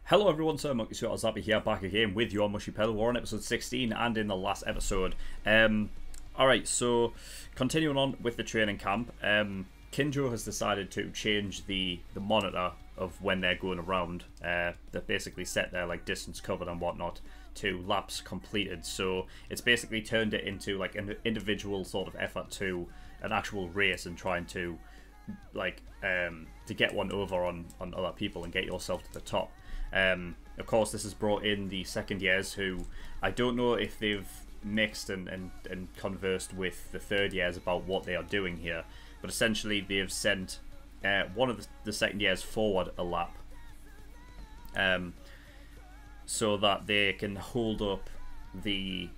Hello everyone, Sir Monkey Suit Zappy here, back again with your Mushy Pedal War on episode 16 and in the last episode. Alright, so continuing on with the training camp, Kinjo has decided to change the monitor of when they're going around. They basically set their like distance covered and whatnot to laps completed, so it's basically turned it into like an individual sort of effort to an actual race and trying to like to get one over on other people and get yourself to the top. Of course, this has brought in the second years, who I don't know if they've mixed and conversed with the third years about what they are doing here, but essentially they've sent one of the second years forward a lap, so that they can hold up the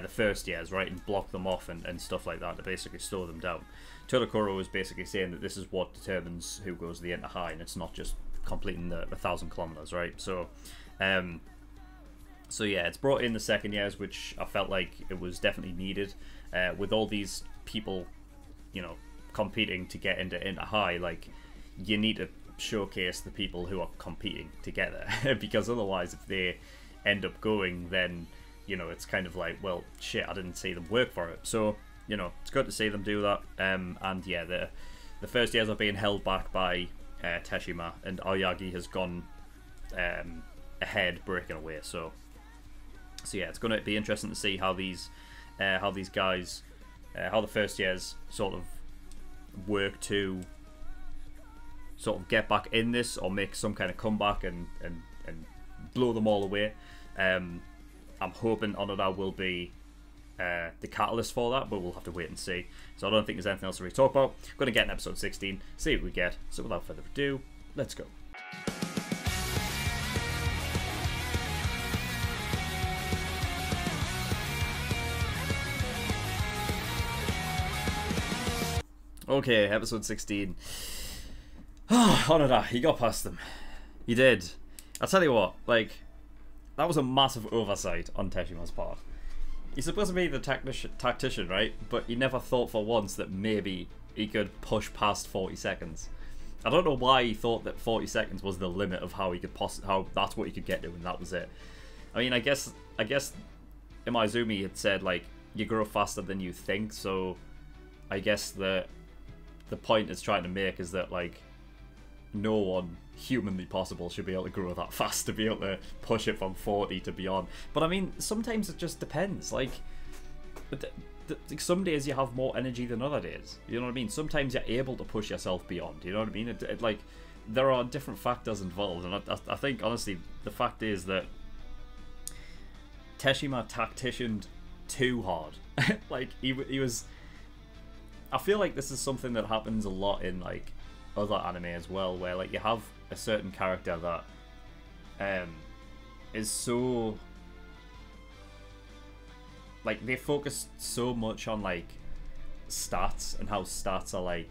first years, right, and block them off and stuff like that to basically slow them down. Todokoro is basically saying that this is what determines who goes to the inter-high, and it's not just completing the 1,000 kilometers, right? So yeah, it's brought in the second years, which I felt like it was definitely needed, with all these people, you know, competing to get into inter-high. Like, you need to showcase the people who are competing to get there, because otherwise if they end up going, then, you know, it's kind of like, well, shit, I didn't see them work for it. So, you know, it's good to see them do that. And yeah, the first years are being held back by Teshima, and Aoyagi has gone ahead, breaking away. So yeah, it's going to be interesting to see how these guys, how the first years sort of work to sort of get back in this or make some kind of comeback and blow them all away. I'm hoping Onoda will be the catalyst for that, but we'll have to wait and see. So I don't think there's anything else to really talk about. I'm going to get in episode 16, see what we get. So without further ado, let's go. Okay, episode 16. Oh, Onoda, he got past them. He did. I'll tell you what, like, that was a massive oversight on Teshima's part. He's supposed to be the tactician, right? But he never thought for once that maybe he could push past 40 seconds. I don't know why he thought that 40 seconds was the limit of how he could how that's what he could get to, and that was it. I mean, I guess Imaizumi had said, like, you grow faster than you think, so I guess the point it's trying to make is that, like, no one humanly possible should be able to grow that fast to be able to push it from 40 to beyond. But I mean, sometimes it just depends. Like, some days you have more energy than other days. You know what I mean? Sometimes you're able to push yourself beyond. You know what I mean? Like, there are different factors involved, and I think honestly the fact is that Teshima tacticianed too hard. Like, he was. I feel like this is something that happens a lot in like other anime as well, where like you have a certain character that is so, like, they focus so much on like stats and how stats are like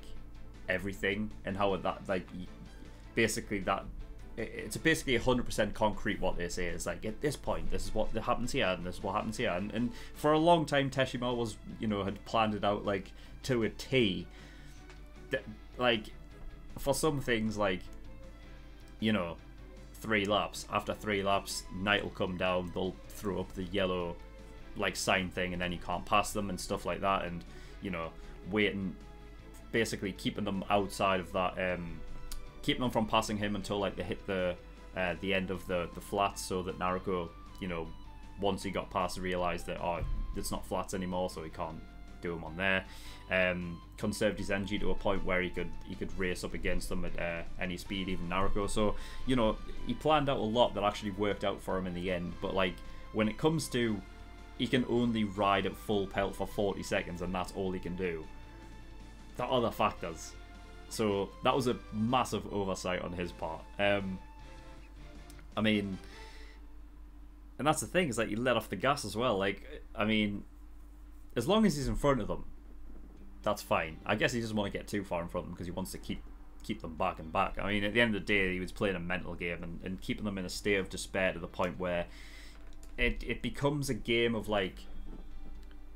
everything, and how that, like, basically that it's basically 100% concrete. What they say is like, at this point this is what happens here and this is what happens here, and for a long time Teshima was, you know, had planned it out like to a T. Like, for some things, like, you know, 3 laps. After 3 laps, Knight will come down, they'll throw up the yellow, like, sign thing, and then you can't pass them and stuff like that, and, you know, waiting, basically keeping them outside of that, keeping them from passing him until, like, they hit the end of the flats, so that Naruko, you know, once he got past, realised that, oh, it's not flats anymore, so he can't do them on there. Conserved his energy to a point where he could race up against them at any speed, even Naruko. So, you know, he planned out a lot that actually worked out for him in the end. But like, when it comes to, he can only ride at full pelt for 40 seconds and that's all he can do. There are other factors. So that was a massive oversight on his part. I mean, and that's the thing, is like, you let off the gas as well. Like, I mean, as long as he's in front of them, that's fine. I guess he doesn't want to get too far in front of them because he wants to keep them back and back. I mean, at the end of the day, he was playing a mental game and keeping them in a state of despair to the point where it becomes a game of, like,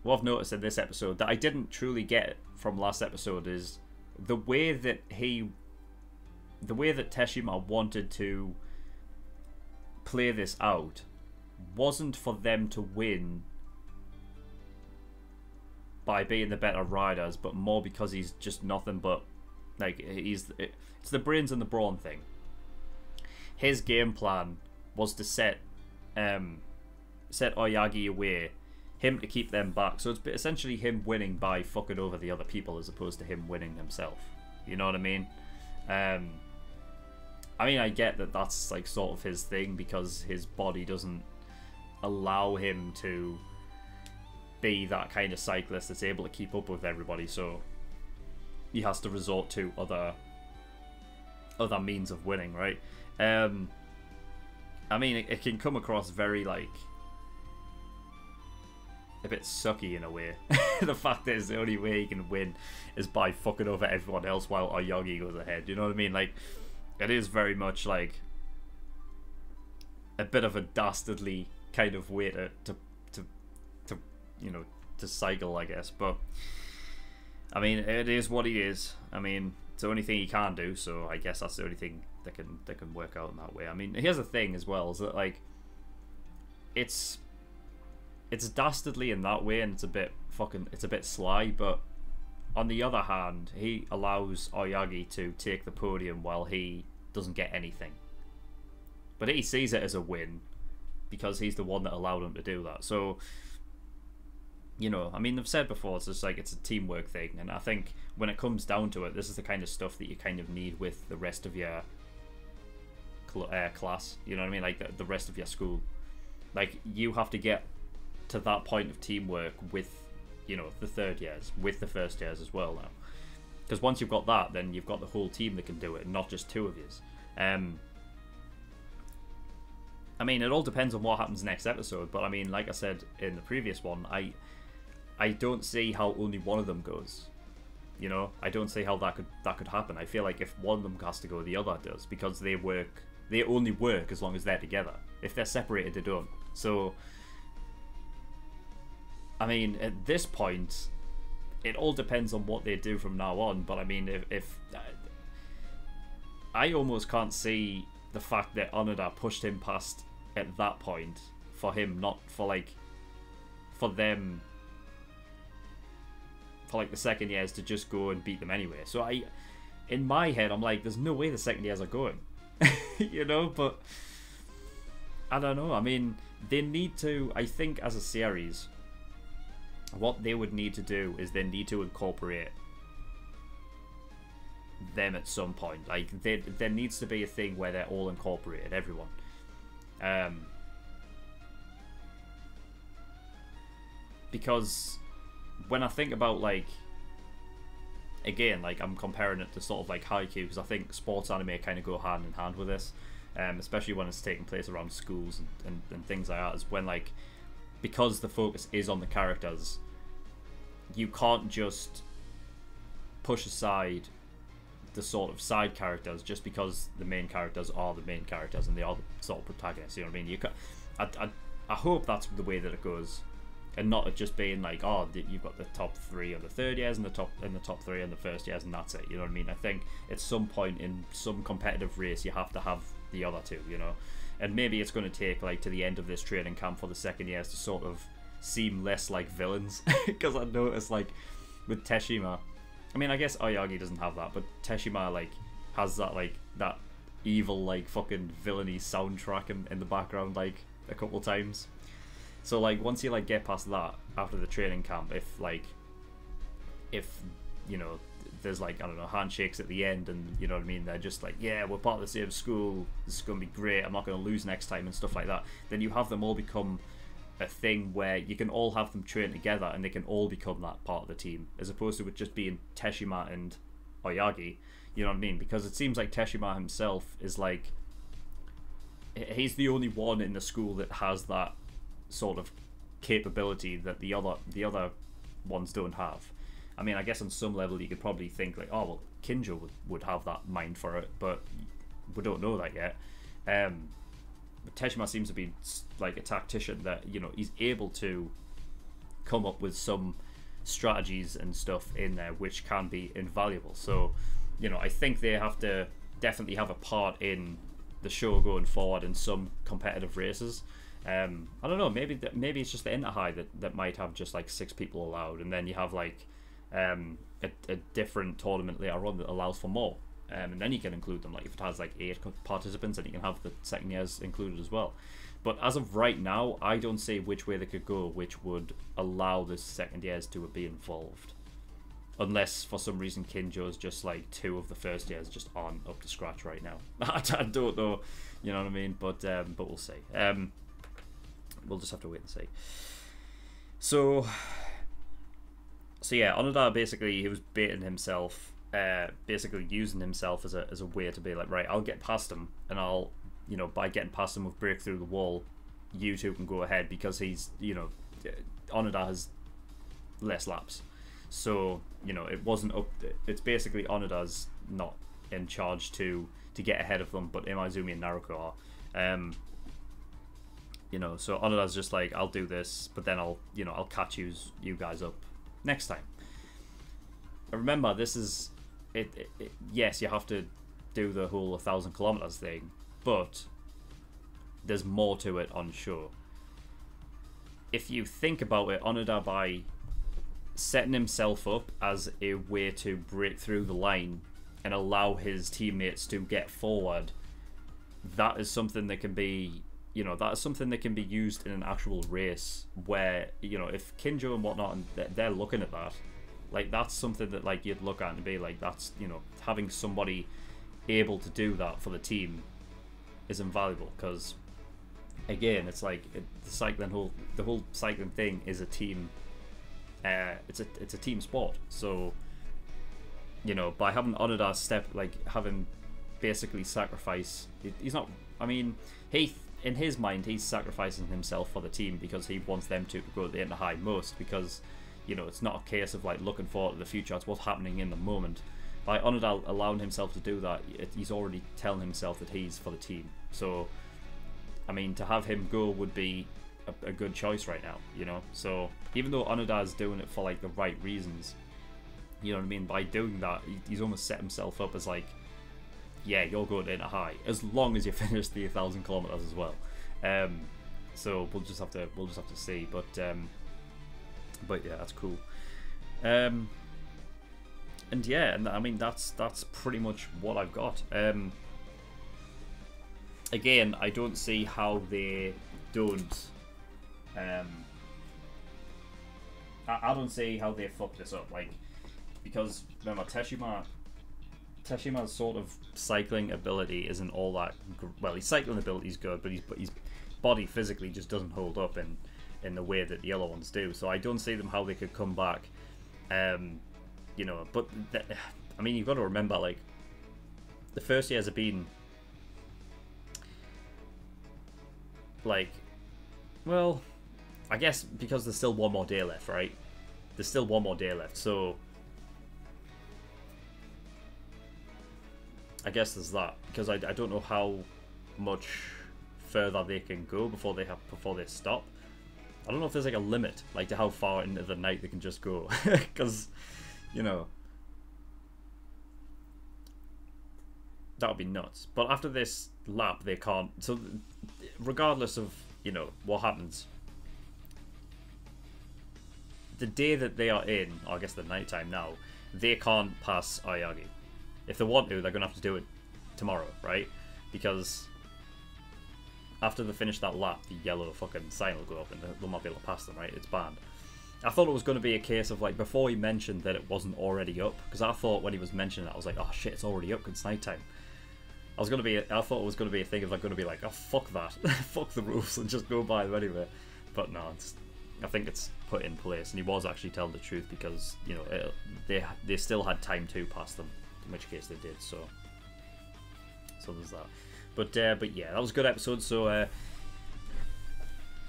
what I've noticed in this episode that I didn't truly get from last episode is the way that Teshima wanted to play this out wasn't for them to win by being the better riders, but more because he's just nothing but like it's the brains and the brawn thing. His game plan was to set Oyagi away, him to keep them back. So it's essentially him winning by fucking over the other people as opposed to him winning himself. You know what I mean? I mean, I get that that's like sort of his thing because his body doesn't allow him to be that kind of cyclist that's able to keep up with everybody, so he has to resort to other means of winning, right? I mean, it can come across very like a bit sucky in a way. The fact that the only way he can win is by fucking over everyone else while Oyagi goes ahead. You know what I mean? Like, it is very much like a bit of a dastardly kind of way to you know, to cycle, I guess. But I mean, it is what it is. I mean, it's the only thing he can do, so I guess that's the only thing that can work out in that way. I mean, here's the thing as well, is that like it's dastardly in that way, and it's a bit sly, but on the other hand, he allows Oyagi to take the podium while he doesn't get anything. But he sees it as a win because he's the one that allowed him to do that. So, you know, I mean, I've said before, it's just like it's a teamwork thing, and I think when it comes down to it, this is the kind of stuff that you kind of need with the rest of your class. You know what I mean? Like the rest of your school. Like, you have to get to that point of teamwork with, you know, the third years, with the first years as well now. Because once you've got that, then you've got the whole team that can do it, and not just two of yous. I mean, it all depends on what happens next episode, but I mean, like I said in the previous one, I don't see how only one of them goes. You know, I don't see how that could happen. I feel like if one of them has to go, the other does, because they only work as long as they're together. If they're separated, they don't. So, I mean, at this point, it all depends on what they do from now on. But I mean, if I almost can't see the fact that Onoda pushed him past at that point for him, not for like for them, for like the second years to just go and beat them anyway. So in my head, I'm like, there's no way the second years are going, you know. But I don't know. I mean, they need to. I think as a series, what they would need to do is they need to incorporate them at some point. Like, there needs to be a thing where they're all incorporated, everyone. Because when I think about, like, again, like, I'm comparing it to sort of like Haikyuu, because I think sports anime kind of go hand in hand with this, especially when it's taking place around schools and things like that. Is when, like, because the focus is on the characters, you can't just push aside the sort of side characters just because the main characters are the main characters and they are the sort of protagonists. You know what I mean? I hope that's the way that it goes, and not it just being like, oh, you've got the top three of the third years and the top three in the first years, and that's it. You know what I mean? I think at some point in some competitive race, you have to have the other two. You know, and maybe it's going to take like to the end of this training camp for the second years to sort of seem less like villains, because I noticed like with Teshima, I mean, I guess Oyagi doesn't have that, but Teshima like has that like that evil like fucking villainy soundtrack in the background like a couple times. So like once you like get past that after the training camp, if you know there's like, I don't know, handshakes at the end, and you know what I mean, they're just like, yeah, we're part of the same school, this is gonna be great, I'm not gonna lose next time and stuff like that, then you have them all become a thing where you can all have them train together and they can all become that part of the team, as opposed to it just being Teshima and Oyagi. You know what I mean? Because it seems like Teshima himself is like, he's the only one in the school that has that sort of capability that the other ones don't have. I mean, I guess on some level you could probably think like, oh well, Kinjo would have that mind for it, but we don't know that yet. But Teshima seems to be like a tactician that, you know, he's able to come up with some strategies and stuff in there which can be invaluable. So, you know, I think they have to definitely have a part in the show going forward in some competitive races. I don't know. Maybe it's just the Inter High that might have just like 6 people allowed, and then you have like a different tournament later on that allows for more, and then you can include them. Like if it has like 8 participants, then you can have the second years included as well. But as of right now, I don't see which way they could go, which would allow the second years to be involved. Unless for some reason Kinjo's just like 2 of the first years just aren't up to scratch right now. I don't know, you know what I mean? But we'll see. We'll just have to wait and see. So yeah, Onoda basically, he was baiting himself, basically using himself as a way to be like, right, I'll get past him, and I'll, you know, by getting past him with break through the wall, you two can go ahead, because he's, you know, Onoda has less laps. So, you know, it wasn't up. It's basically Onoda's not in charge to get ahead of them, but Imaizumi and Naruko are. You know, so Onoda's just like, I'll do this, but then I'll catch you guys up next time. And remember, this is it. Yes, you have to do the whole 1,000 kilometers thing, but there's more to it on show. If you think about it, Onoda, by setting himself up as a way to break through the line and allow his teammates to get forward, that is something that can be, you know, that is something that can be used in an actual race where, you know, if Kinjo and whatnot, and they're looking at that, like, that's something that, like, you'd look at and be like, that's, you know, having somebody able to do that for the team is invaluable, because again, it's like the whole cycling thing is a team. It's a team sport. So, you know, by having Onoda step, like, having basically sacrifice, he's not. I mean, in his mind, he's sacrificing himself for the team because he wants them to go to the Inter High most. Because, you know, it's not a case of like looking forward to the future. It's what's happening in the moment. By Onoda allowing himself to do that, he's already telling himself that he's for the team. So, I mean, to have him go would be a good choice right now, you know. So even though Onoda's doing it for like the right reasons, you know what I mean, by doing that, he's almost set himself up as like, yeah, you'll go to Inter High as long as you finish the 1,000 kilometers as well. So we'll just have to see, but yeah, that's cool. And yeah, and I mean that's pretty much what I've got. Again, I don't see how they don't. I don't see how they fuck this up, like, because remember Teshima's sort of cycling ability isn't all that well. His cycling ability is good, but his body physically just doesn't hold up in the way that the other ones do. So I don't see them how they could come back. You know, but I mean, you've got to remember, like, the first years have been like, well, I guess because there's still one more day left, right? There's still one more day left, so I guess there's that. Because I don't know how much further they can go before they stop. I don't know if there's like a limit, like, to how far into the night they can just go, because, you know, that would be nuts. But after this lap, they can't. So regardless of, you know, what happens, the day that they are in, or I guess the nighttime now, they can't pass Aoyagi. If they want to, they're gonna have to do it tomorrow, right? Because after they finish that lap, the yellow fucking sign will go up and they'll not be able to pass them, right? It's banned. I thought it was going to be a case of, like, before he mentioned that it wasn't already up, because I thought when he was mentioning it, I was like, oh shit, it's already up because it's nighttime. I thought it was going to be a thing of, like, going to be like, oh, fuck that, fuck the rules and just go by them anyway. But no, I think it's put in place, and he was actually telling the truth, because, you know, they still had time to pass them, in which case they did. So there's that. But yeah, that was a good episode. So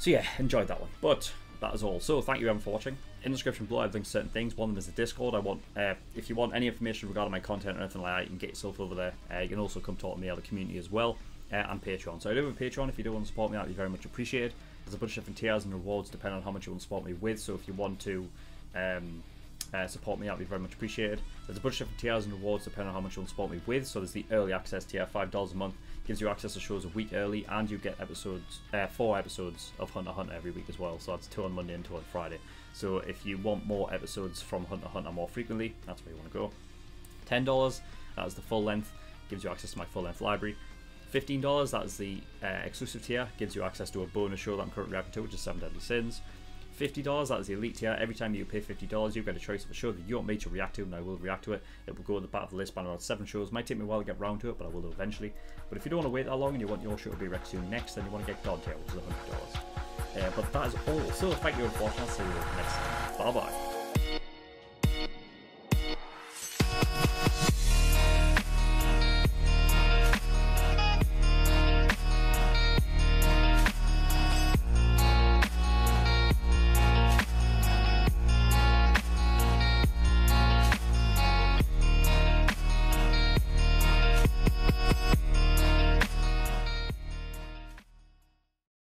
yeah, enjoyed that one. But that is all. So thank you everyone for watching. In the description below, I have links to certain things. One of them is the Discord. If you want any information regarding my content or anything like that, you can get yourself over there. You can also come talk to me out of the community as well, and Patreon. So I do have a Patreon. If you do want to support me, that would be very much appreciated. There's a bunch of different tiers and rewards depending on how much you want to support me with. So if you want to support me, that'd be very much appreciated. There's a bunch of different tiers and rewards depending on how much you want to support me with. So there's the early access tier, $5 a month, gives you access to shows a week early, and you get episodes, 4 episodes of Hunter x Hunter every week as well. So that's 2 on Monday and 2 on Friday. So if you want more episodes from Hunter x Hunter more frequently, that's where you want to go. $10, that is the full length, gives you access to my full length library. $15, that is the exclusive tier, gives you access to a bonus show that I'm currently reacting to, which is 7 Deadly Sins. $50, that is the elite tier. Every time you pay $50, you get a choice of a show that you want me to react to, and I will react to it. It will go at the back of the list, span around 7 shows. Might take me a while to get round to it, but I will do eventually. But if you don't want to wait that long and you want your show to be reacted to next, then you want to get God tier, which is $100. But that is all. So thank you for watching. I'll see you next time. Bye bye.